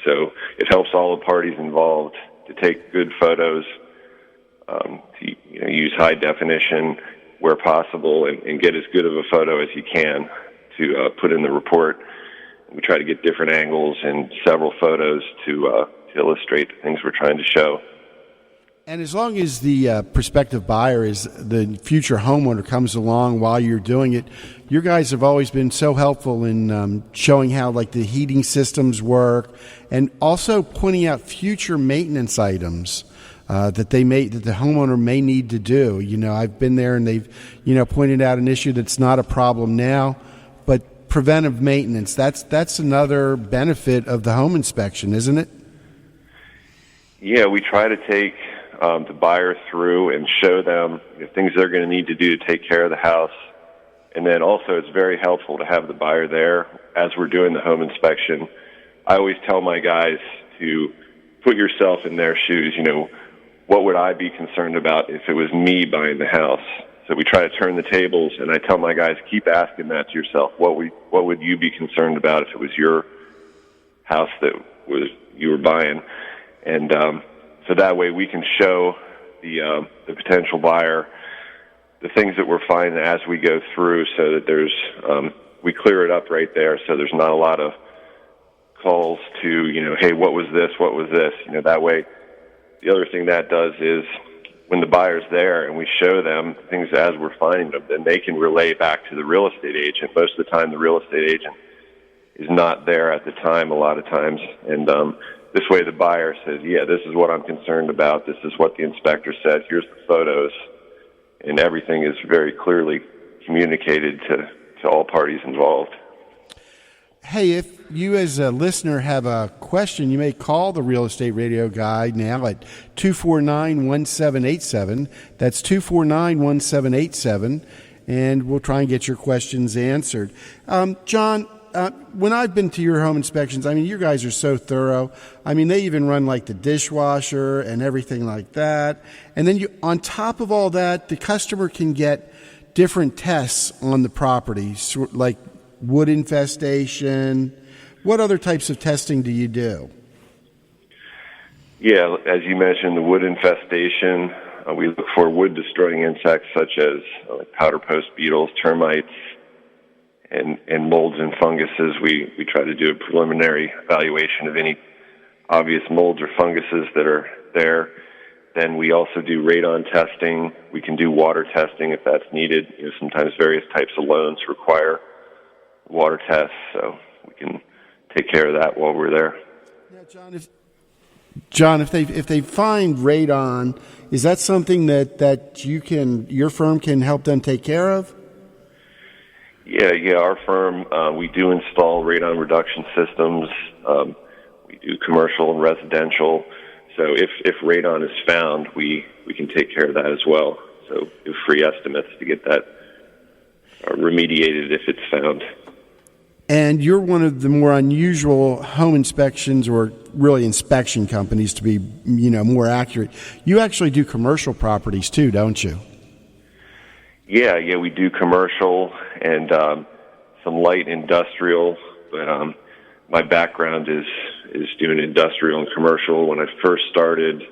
So it helps all the parties involved to take good photos, to use high definition where possible, and get as good of a photo as you can to put in the report. We try to get different angles and several photos to illustrate the things we're trying to show. And as long as the prospective buyer is the future homeowner comes along while you're doing it, you guys have always been so helpful in showing how like the heating systems work, and also pointing out future maintenance items that the homeowner may need to do. I've been there and they've pointed out an issue that's not a problem now, but preventive maintenance. That's another benefit of the home inspection, isn't it? Yeah, we try to take the buyer through and show them things they're going to need to do to take care of the house. And then also it's very helpful to have the buyer there as we're doing the home inspection. I always tell my guys to put yourself in their shoes. What would I be concerned about if it was me buying the house? So we try to turn the tables, and I tell my guys, keep asking that to yourself. What would you be concerned about if it was your house that you were buying? And so that way we can show the potential buyer the things that we're finding as we go through, so that we clear it up right there, so there's not a lot of calls to, hey, what was this? What was this? That way, the other thing that does is when the buyer's there and we show them things as we're finding them, then they can relay back to the real estate agent. Most of the time, the real estate agent is not there at the time a lot of times, and this way the buyer says, yeah, this is what I'm concerned about. This is what the inspector said. Here's the photos. And everything is very clearly communicated to all parties involved. Hey, if you as a listener have a question, you may call the Real Estate Radio Guy now at 249-1787. That's 249-1787, and we'll try and get your questions answered. John, when I've been to your home inspections, you guys are so thorough. They even run like the dishwasher and everything like that. And then on top of all that, the customer can get different tests on the property, like wood infestation. What other types of testing do you do? Yeah, as you mentioned, the wood infestation, we look for wood-destroying insects such as powder post beetles, termites, and molds and funguses. We try to do a preliminary evaluation of any obvious molds or funguses that are there. Then we also do radon testing. We can do water testing if that's needed. Sometimes various types of loans require water tests, so we can take care of that while we're there. Yeah, John, if they find radon, is that something that your firm can help them take care of? Yeah, our firm, we do install radon reduction systems. We do commercial and residential. So if radon is found, we can take care of that as well. So do free estimates to get that remediated if it's found. And you're one of the more unusual home inspections, or really inspection companies to be, more accurate. You actually do commercial properties too, don't you? Yeah, we do commercial and some light industrial, but my background is doing industrial and commercial. When I first started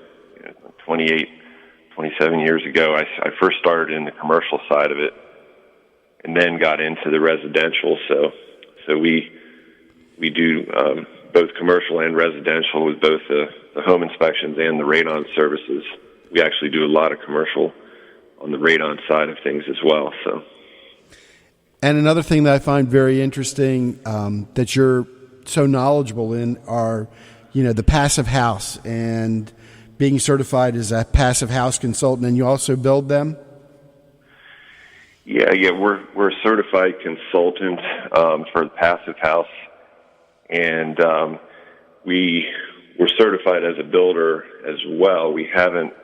27 years ago, I first started in the commercial side of it and then got into the residential. So we do both commercial and residential with both the home inspections and the radon services. We actually do a lot of commercial on the radon side of things as well. And another thing that I find very interesting that you're so knowledgeable in are, the passive house and being certified as a passive house consultant, and you also build them? Yeah, we're a certified consultant for the passive house, and we're certified as a builder as well. We haven't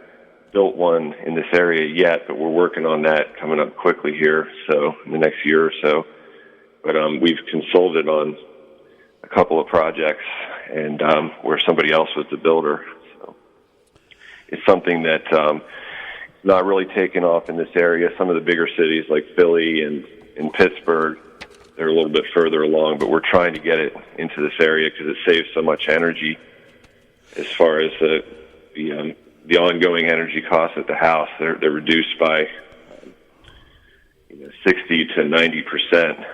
built one in this area yet, but we're working on that coming up quickly here, so in the next year or so. But we've consulted on a couple of projects, and where somebody else was the builder. So. it's something that not really taken off in this area. Some of the bigger cities like Philly and Pittsburgh, they're a little bit further along, but we're trying to get it into this area because it saves so much energy. As far as the ongoing energy costs at the house, they're reduced by 60 to 90%.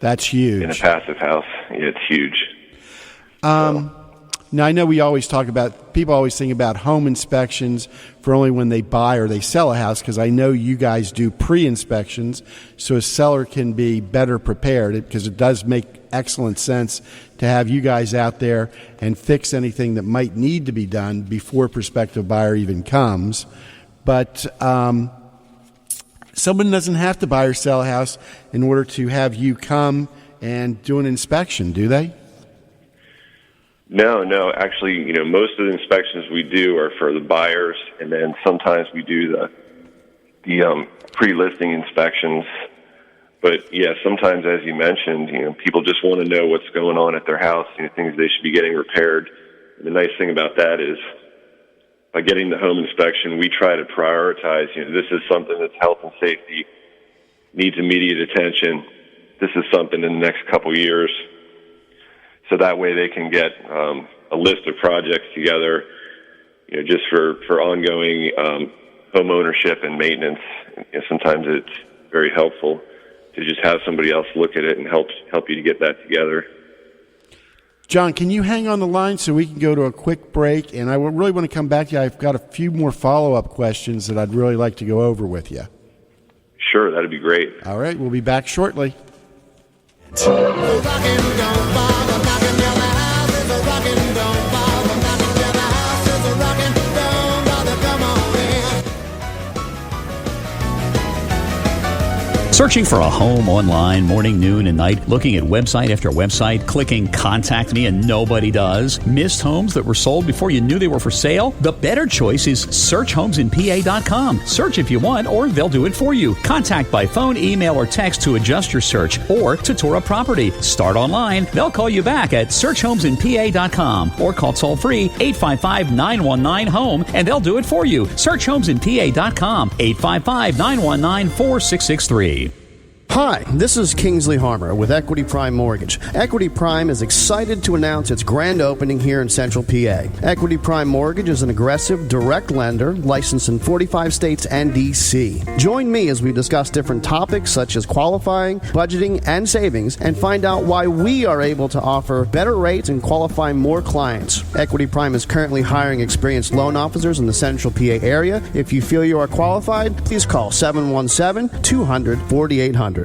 That's huge. In a passive house, it's huge. Now, I know we always talk about, people always think about home inspections for only when they buy or they sell a house, because I know you guys do pre-inspections so a seller can be better prepared, because it does make excellent sense to have you guys out there and fix anything that might need to be done before a prospective buyer even comes. But someone doesn't have to buy or sell a house in order to have you come and do an inspection, do they? No. Actually, most of the inspections we do are for the buyers, and then sometimes we do the pre-listing inspections. But yeah, sometimes, as you mentioned, people just want to know what's going on at their house, things they should be getting repaired. And the nice thing about that is, by getting the home inspection, we try to prioritize. This is something that's health and safety, needs immediate attention. This is something in the next couple years. So that way they can get a list of projects together, just for ongoing home ownership and maintenance. Sometimes it's very helpful to just have somebody else look at it and help you to get that together. John, can you hang on the line so we can go to a quick break? And I really want to come back to you. I've got a few more follow-up questions that I'd really like to go over with you. Sure, that'd be great. All right, we'll be back shortly. Searching for a home online morning, noon, and night, looking at website after website, clicking contact me, and nobody does? Missed homes that were sold before you knew they were for sale? The better choice is searchhomesinpa.com. Search if you want, or they'll do it for you. Contact by phone, email, or text to adjust your search, or to tour a property. Start online. They'll call you back at searchhomesinpa.com, or call toll-free 855-919-HOME, and they'll do it for you. Searchhomesinpa.com, 855-919-4663. Hi, this is Kinglsey Harmer with Equity Prime Mortgage. Equity Prime is excited to announce its grand opening here in Central PA. Equity Prime Mortgage is an aggressive, direct lender licensed in 45 states and D.C. Join me as we discuss different topics such as qualifying, budgeting, and savings, and find out why we are able to offer better rates and qualify more clients. Equity Prime is currently hiring experienced loan officers in the Central PA area. If you feel you are qualified, please call 717-200-4800.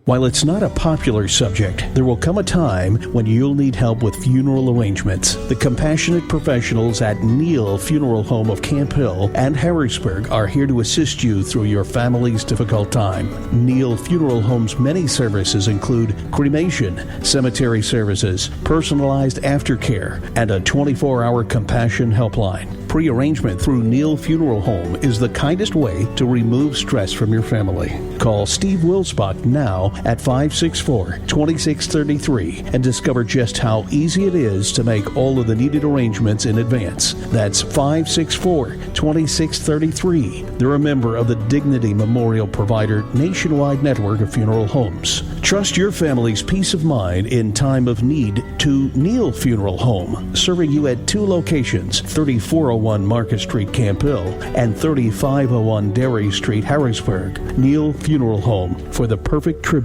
While it's not a popular subject, there will come a time when you'll need help with funeral arrangements. The compassionate professionals at Neal Funeral Home of Camp Hill and Harrisburg are here to assist you through your family's difficult time. Neal Funeral Home's many services include cremation, cemetery services, personalized aftercare, and a 24-hour compassion helpline. Pre-arrangement through Neal Funeral Home is the kindest way to remove stress from your family. Call Steve Wilsbach now at 564-2633 and discover just how easy it is to make all of the needed arrangements in advance. That's 564-2633. They're a member of the Dignity Memorial Provider nationwide network of funeral homes. Trust your family's peace of mind in time of need to Neal Funeral Home, serving you at two locations, 3401 Market Street, Camp Hill, and 3501 Derry Street, Harrisburg. Neal Funeral Home, for the perfect tribute.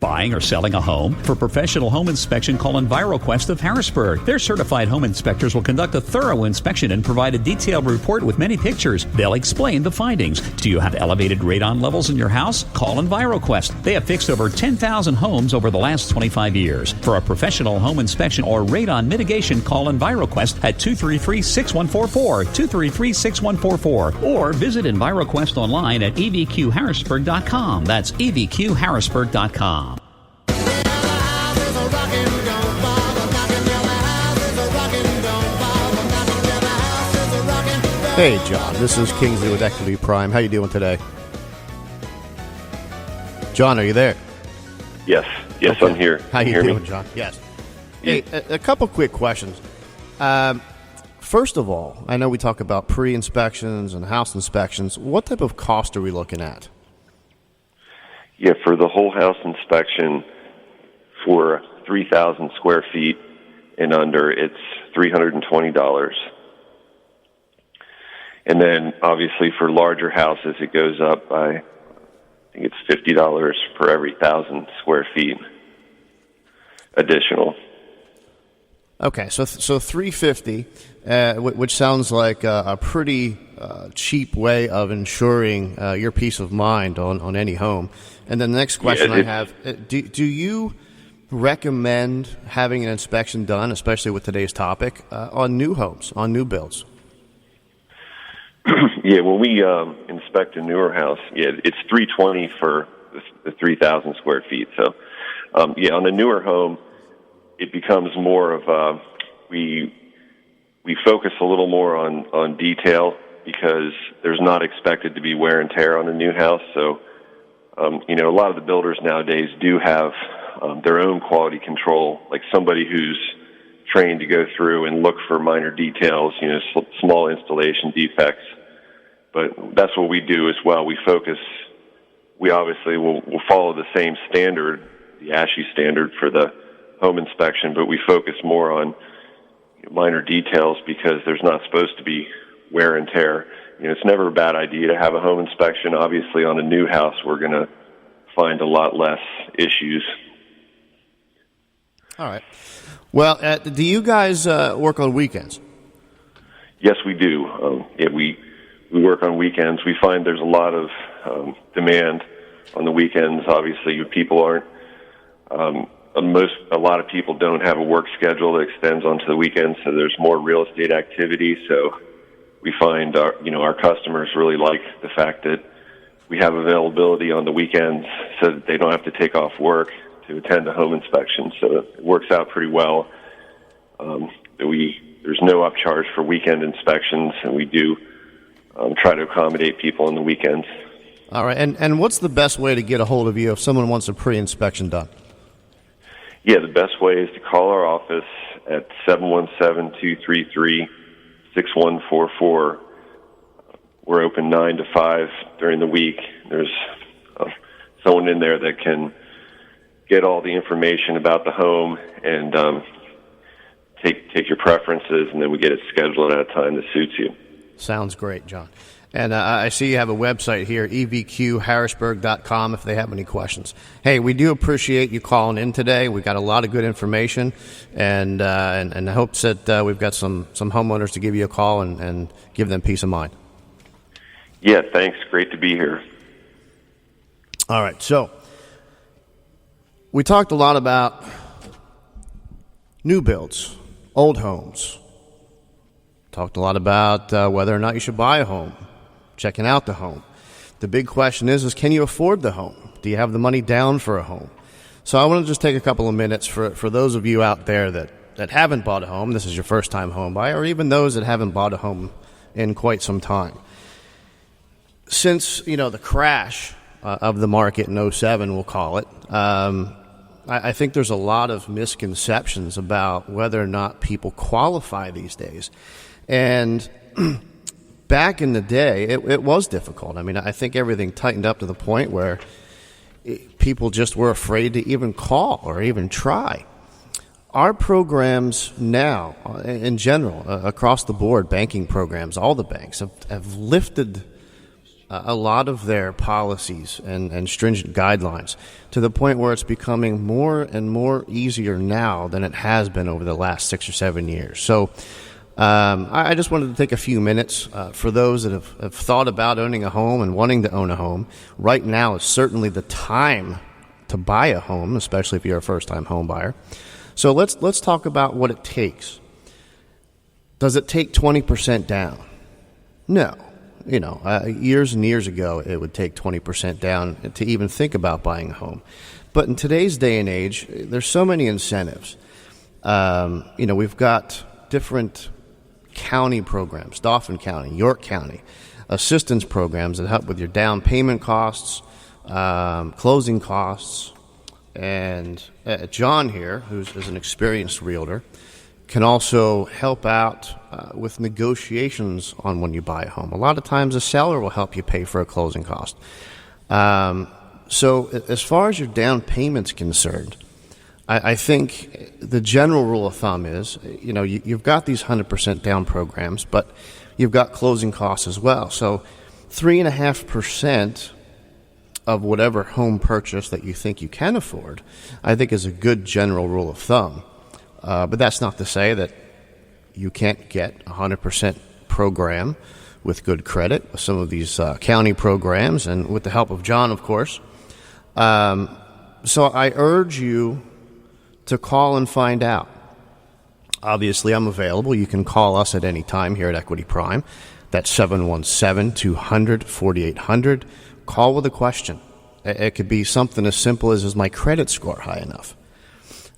Buying or selling a home? For professional home inspection, call Enviroquest of Harrisburg. Their certified home inspectors will conduct a thorough inspection and provide a detailed report with many pictures. They'll explain the findings. Do you have elevated radon levels in your house? Call Enviroquest. They have fixed over 10,000 homes over the last 25 years. For a professional home inspection or radon mitigation, call Enviroquest at 233-6144, 233-6144, or visit Enviroquest online at evqharrisburg.com. That's evqharrisburg.com. Hey, John, this is Kinglsey with Equity Prime. How you doing today? John, are you there? Yes, okay. I'm here. How you doing, John? Yes. Hey, a couple quick questions. First of all, I know we talk about pre-inspections and house inspections. What type of cost are we looking at? Yeah, for the whole house inspection for 3,000 square feet and under, it's $320. And then, obviously, for larger houses, it goes up by, I think it's $50 for every 1,000 square feet additional. Okay, so $350, which sounds like a pretty cheap way of ensuring your peace of mind on any home. And then the next question I have, do you recommend having an inspection done, especially with today's topic, on new homes, on new builds? Yeah, when we inspect a newer house, it's $320 for the 3,000 square feet. So, on a newer home, it becomes more of we focus a little more on detail because there's not expected to be wear and tear on a new house. So, a lot of the builders nowadays do have their own quality control, like somebody who's trained to go through and look for minor details, small installation defects. But that's what we do as well. We obviously will follow the same standard, the ASHI standard for the home inspection, but we focus more on minor details because there's not supposed to be wear and tear. It's never a bad idea to have a home inspection. Obviously, on a new house, we're going to find a lot less issues. All right. Well, do you guys work on weekends? Yes, we do. We work on weekends. We find there's a lot of demand on the weekends. Obviously, people aren't. A lot of people don't have a work schedule that extends onto the weekends, so there's more real estate activity. So we find our customers really like the fact that we have availability on the weekends, so that they don't have to take off work to attend a home inspection. So it works out pretty well. There's no upcharge for weekend inspections, and we do try to accommodate people on the weekends. All right, and what's the best way to get a hold of you if someone wants a pre-inspection done? Yeah, the best way is to call our office at 717-233-6144. We're open 9 to 5 during the week. There's someone in there that can get all the information about the home and take your preferences, and then we get it scheduled at a time that suits you. Sounds great, John. And I see you have a website here, evqharrisburg.com, if they have any questions. Hey, we do appreciate you calling in today. We got a lot of good information, and I hope that we've got some homeowners to give you a call and give them peace of mind. Yeah, thanks. Great to be here. All right, so we talked a lot about new builds, old homes. Talked a lot about whether or not you should buy a home, checking out the home. The big question is can you afford the home? Do you have the money down for a home? So I want to just take a couple of minutes for those of you out there that haven't bought a home, this is your first time home buyer, or even those that haven't bought a home in quite some time. Since, the crash of the market in 2007, we'll call it, I think there's a lot of misconceptions about whether or not people qualify these days. And back in the day, it was difficult. I mean, I think everything tightened up to the point where people just were afraid to even call or even try. Our programs now, in general, across the board, banking programs, all the banks have lifted a lot of their policies and stringent guidelines to the point where it's becoming more and more easier now than it has been over the last 6 or 7 years. So I just wanted to take a few minutes for those that have thought about owning a home and wanting to own a home. Right now is certainly the time to buy a home, especially if you're a first-time home buyer. So let's talk about what it takes. Does it take 20% down? No. Years and years ago, it would take 20% down to even think about buying a home. But in today's day and age, there's so many incentives. We've got different county programs, Dauphin County, York County, assistance programs that help with your down payment costs, closing costs. And John here, who's an experienced realtor, can also help out with negotiations on when you buy a home. A lot of times a seller will help you pay for a closing cost. So as far as your down payment's concerned, I think the general rule of thumb is, you've got these 100% down programs, but you've got closing costs as well. So 3.5% of whatever home purchase that you think you can afford, I think is a good general rule of thumb. But that's not to say that you can't get a 100% program with good credit with some of these county programs and with the help of John, of course. So I urge you to call and find out. Obviously, I'm available. You can call us at any time here at Equity Prime. That's 717-200-4800. Call with a question. It could be something as simple as, is my credit score high enough?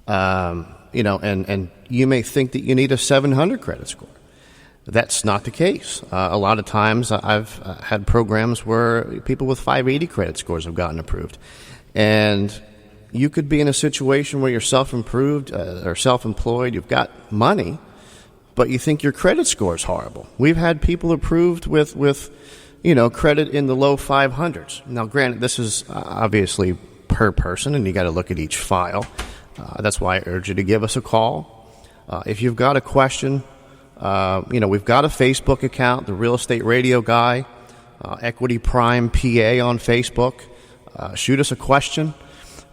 And you may think that you need a 700 credit score. That's not the case. A lot of times I've had programs where people with 580 credit scores have gotten approved. And you could be in a situation where you're self-employed, you've got money, but you think your credit score is horrible. We've had people approved with credit in the low 500s. Now, granted, this is obviously per person, and you got to look at each file. That's why I urge you to give us a call. If you've got a question, we've got a Facebook account, The Real Estate Radio Guy, Equity Prime PA on Facebook. Shoot us a question,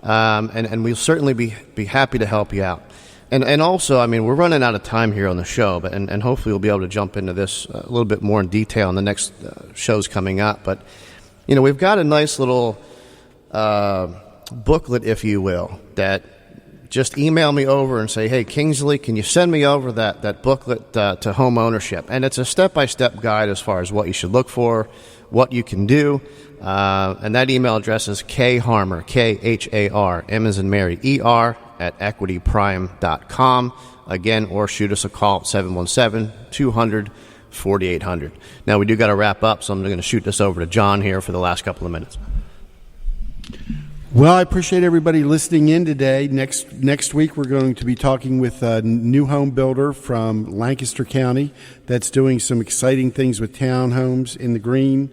and we'll certainly be happy to help you out. And also, we're running out of time here on the show, but and hopefully we'll be able to jump into this a little bit more in detail in the next shows coming up. But, we've got a nice little booklet, if you will, that just email me over and say, hey, Kingsley, can you send me over that booklet to home ownership? And it's a step-by-step guide as far as what you should look for, what you can do. And that email address is kharmer, Khar, M as in Mary, ER, at equityprime.com. Again, or shoot us a call at 717-200-4800. Now, we do got to wrap up, so I'm going to shoot this over to John here for the last couple of minutes. Well, I appreciate everybody listening in today. Next week, we're going to be talking with a new home builder from Lancaster County that's doing some exciting things with townhomes in the green,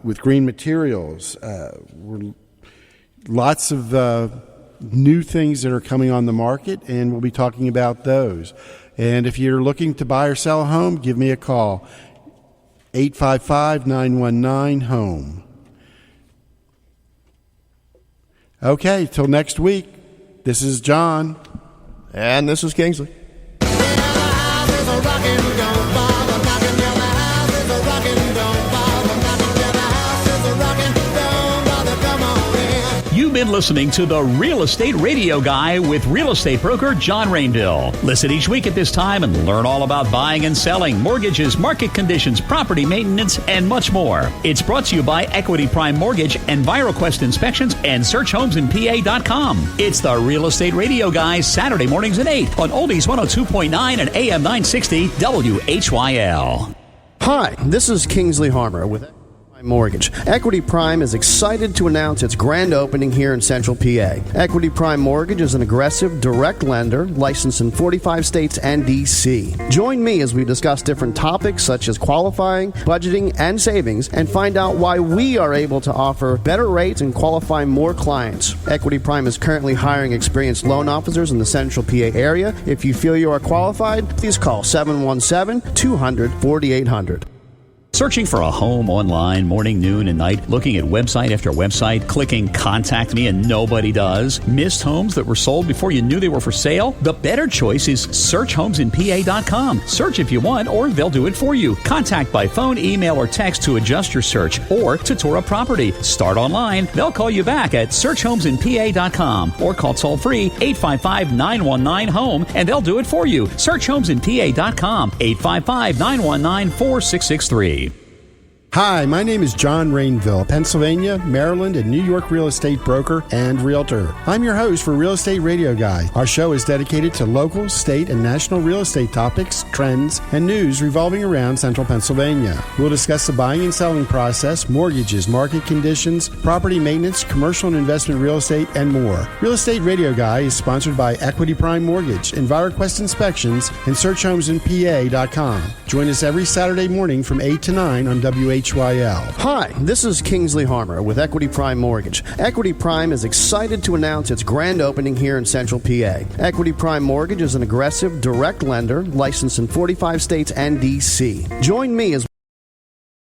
with green materials. Lots of new things that are coming on the market, and we'll be talking about those. And if you're looking to buy or sell a home, give me a call, 855-919-HOME. Okay, till next week, this is John. And this is Kingsley. You've been listening to the Real Estate Radio Guy with real estate broker John Rainville. Listen each week at this time and learn all about buying and selling, mortgages, market conditions, property maintenance, and much more. It's brought to you by Equity Prime Mortgage, Enviroquest Inspections, and SearchHomesInPA.com. It's the Real Estate Radio Guy, Saturday mornings at 8 on Oldies 102.9 and AM 960 WHYL. Hi, this is Kinglsey Harmer with Mortgage. Equity Prime is excited to announce its grand opening here in Central PA. Equity Prime Mortgage is an aggressive, direct lender licensed in 45 states and D.C. Join me as we discuss different topics such as qualifying, budgeting, and savings, and find out why we are able to offer better rates and qualify more clients. Equity Prime is currently hiring experienced loan officers in the Central PA area. If you feel you are qualified, please call 717-200-4800. Searching for a home online morning, noon, and night, looking at website after website, clicking contact me and nobody does? Missed homes that were sold before you knew they were for sale? The better choice is SearchHomesInPA.com. Search if you want, or they'll do it for you. Contact by phone, email, or text to adjust your search or to tour a property. Start online. They'll call you back at SearchHomesInPA.com or call toll-free 855-919-HOME and they'll do it for you. SearchHomesInPA.com, 855-919-4663. Hi, my name is John Rainville, Pennsylvania, Maryland, and New York real estate broker and realtor. I'm your host for Real Estate Radio Guy. Our show is dedicated to local, state, and national real estate topics, trends, and news revolving around central Pennsylvania. We'll discuss the buying and selling process, mortgages, market conditions, property maintenance, commercial and investment real estate, and more. Real Estate Radio Guy is sponsored by Equity Prime Mortgage, Enviroquest Inspections, and SearchHomesInPA.com. Join us every Saturday morning from 8 to 9 on WHYL. Hi, this is Kinglsey Harmer with Equity Prime Mortgage. Equity Prime is excited to announce its grand opening here in Central PA. Equity Prime Mortgage is an aggressive, direct lender licensed in 45 states and D.C. Join me as